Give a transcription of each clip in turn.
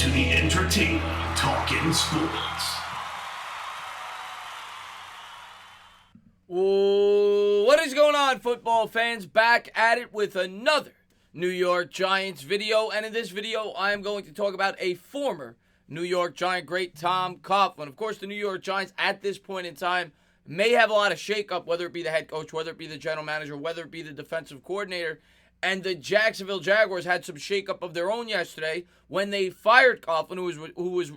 to the entertainer talking sports. What is going on, football fans? Back at it with another New York Giants video. And in this video, I am going to talk about a former New York Giant great, Tom Coughlin. Of course, the New York Giants at this point in time may have a lot of shakeup, whether it be the head coach, whether it be the general manager, whether it be the defensive coordinator. And the Jacksonville Jaguars had some shakeup of their own yesterday when they fired Coughlin, who was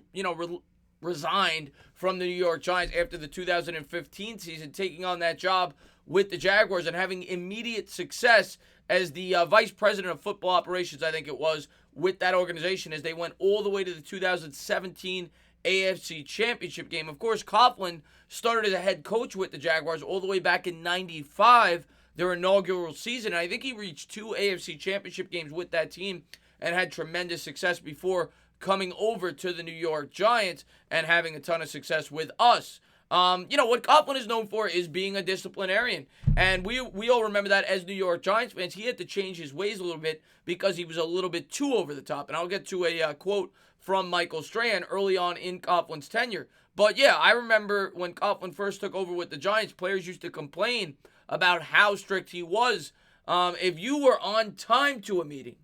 resigned from the New York Giants after the 2015 season, taking on that job with the Jaguars and having immediate success as the vice president of football operations, I think it was, with that organization as they went all the way to the 2017 AFC Championship game. Of course, Coughlin started as a head coach with the Jaguars all the way back in 95, their inaugural season. And I think he reached 2 AFC Championship games with that team and had tremendous success before coming over to the New York Giants and having a ton of success with us. What Coughlin is known for is being a disciplinarian. And we all remember that as New York Giants fans. He had to change his ways a little bit because he was a little bit too over the top. And I'll get to a quote from Michael Strahan early on in Coughlin's tenure. But yeah, I remember when Coughlin first took over with the Giants, players used to complain about how strict he was. If you were on time to a meeting,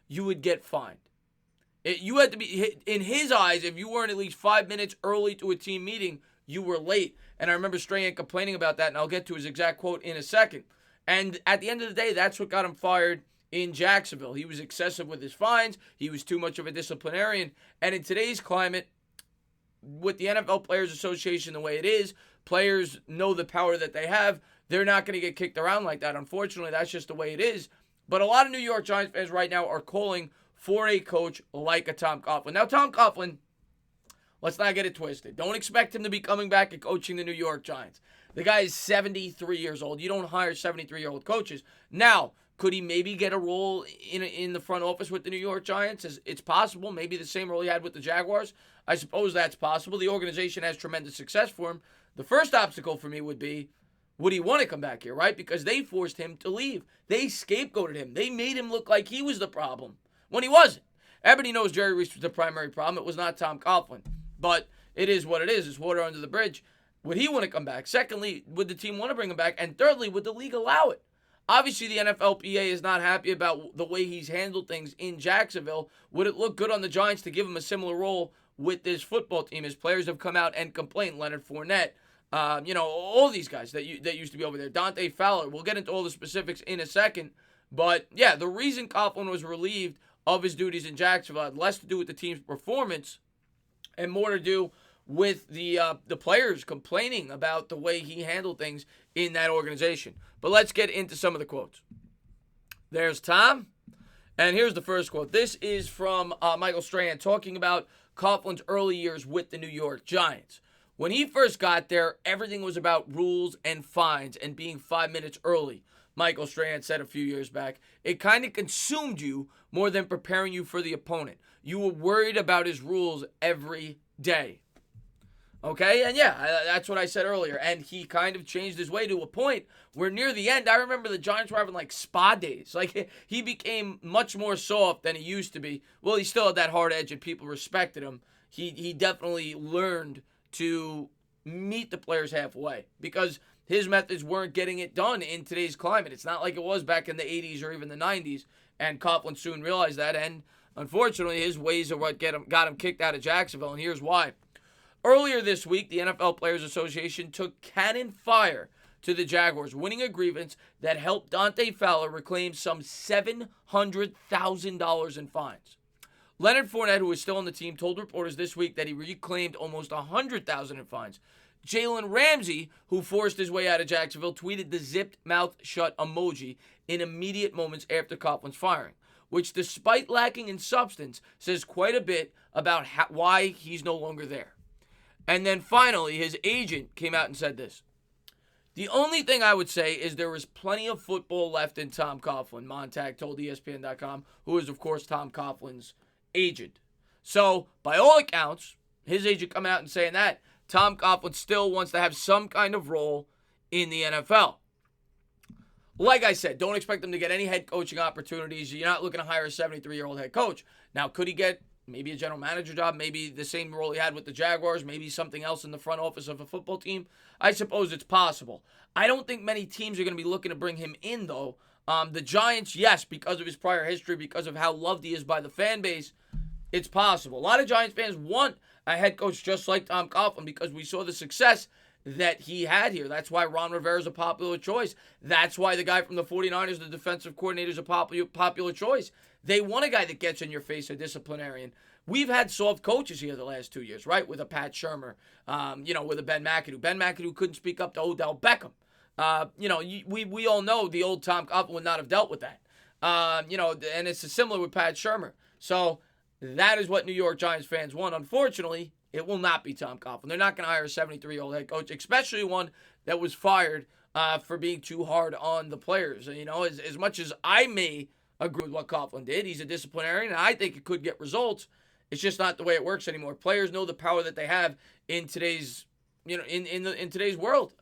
you would get fined. You had to be, in his eyes, if you weren't at least 5 minutes early to a team meeting, you were late. And I remember Strahan complaining about that, and I'll get to his exact quote in a second. And at the end of the day, that's what got him fired in Jacksonville. He was excessive with his fines. He was too much of a disciplinarian. And in today's climate, with the NFL Players Association the way it is, players know the power that they have. They're not going to get kicked around like that. Unfortunately, that's just the way it is. But a lot of New York Giants fans right now are calling for a coach like a Tom Coughlin. Now, Tom Coughlin, let's not get it twisted. Don't expect him to be coming back and coaching the New York Giants. The guy is 73 years old. You don't hire 73-year-old coaches. Now, could he maybe get a role in the front office with the New York Giants? It's possible. Maybe the same role he had with the Jaguars. I suppose that's possible. The organization has tremendous success for him. The first obstacle for me would be, would he want to come back here, right? Because they forced him to leave. They scapegoated him. They made him look like he was the problem when he wasn't. Everybody knows Jerry Reese was the primary problem. It was not Tom Coughlin. But it is what it is. It's water under the bridge. Would he want to come back? Secondly, would the team want to bring him back? And thirdly, would the league allow it? Obviously, the NFLPA is not happy about the way he's handled things in Jacksonville. Would it look good on the Giants to give him a similar role with this football team? As players have come out and complained, Leonard Fournette, all these guys that used to be over there. Dante Fowler. We'll get into all the specifics in a second. But, yeah, the reason Coughlin was relieved of his duties in Jacksonville had less to do with the team's performance and more to do with the players complaining about the way he handled things in that organization. But let's get into some of the quotes. There's Tom, and here's the first quote. This is from Michael Strahan talking about Coughlin's early years with the New York Giants. When he first got there, everything was about rules and fines and being 5 minutes early. Michael Strahan said a few years back, it kind of consumed you more than preparing you for the opponent. You were worried about his rules every day. Okay, and yeah, that's what I said earlier. And he kind of changed his way to a point where near the end, I remember the Giants were having like spa days. Like, he became much more soft than he used to be. Well, he still had that hard edge and people respected him. He definitely learned to meet the players halfway because his methods weren't getting it done in today's climate. It's not like it was back in the 80s or even the 90s. And Coughlin soon realized that. And unfortunately, his ways are what got him kicked out of Jacksonville. And here's why. Earlier this week, the NFL Players Association took cannon fire to the Jaguars, winning a grievance that helped Dante Fowler reclaim some $700,000 in fines. Leonard Fournette, who is still on the team, told reporters this week that he reclaimed almost $100,000 in fines. Jalen Ramsey, who forced his way out of Jacksonville, tweeted the zipped mouth shut emoji in immediate moments after Coughlin's firing, which, despite lacking in substance, says quite a bit about why he's no longer there. And then finally, his agent came out and said this. The only thing I would say is there is plenty of football left in Tom Coughlin, Montag told ESPN.com, who is, of course, Tom Coughlin's agent. So, by all accounts, his agent coming out and saying that, Tom Coughlin still wants to have some kind of role in the NFL. Like I said, don't expect him to get any head coaching opportunities. You're not looking to hire a 73-year-old head coach. Now, could he get maybe a general manager job, maybe the same role he had with the Jaguars, maybe something else in the front office of a football team. I suppose it's possible. I don't think many teams are going to be looking to bring him in, though. The Giants, yes, because of his prior history, because of how loved he is by the fan base, it's possible. A lot of Giants fans want a head coach just like Tom Coughlin because we saw the success that he had here. That's why Ron Rivera is a popular choice. That's why the guy from the 49ers, the defensive coordinator, is a popular choice. They want a guy that gets in your face, a disciplinarian. We've had soft coaches here the last 2 years, right? With a Pat Shurmur, with a Ben McAdoo. Ben McAdoo couldn't speak up to Odell Beckham. We all know the old Tom Coughlin would not have dealt with that. And it's similar with Pat Shurmur. So that is what New York Giants fans want. Unfortunately, it will not be Tom Coughlin. They're not going to hire a 73-year-old head coach, especially one that was fired for being too hard on the players. As much as I may agree with what Coughlin did, he's a disciplinarian, and I think it could get results. It's just not the way it works anymore. Players know the power that they have in today's, in today's world.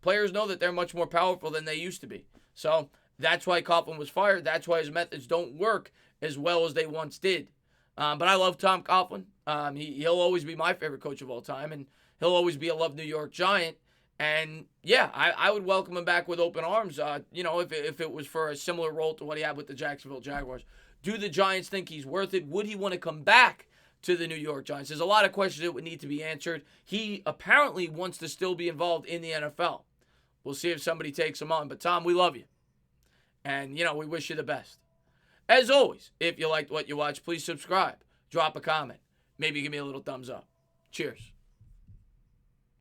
Players know that they're much more powerful than they used to be. So that's why Coughlin was fired. That's why his methods don't work as well as they once did. But I love Tom Coughlin. He'll always be my favorite coach of all time, and he'll always be a loved New York Giant. And yeah, I would welcome him back with open arms. If it was for a similar role to what he had with the Jacksonville Jaguars. Do the Giants think he's worth it? Would he want to come back to the New York Giants? There's a lot of questions that would need to be answered. He apparently wants to still be involved in the NFL. We'll see if somebody takes him on. But Tom, we love you, and we wish you the best. As always, if you liked what you watched, please subscribe, drop a comment, maybe give me a little thumbs up. Cheers.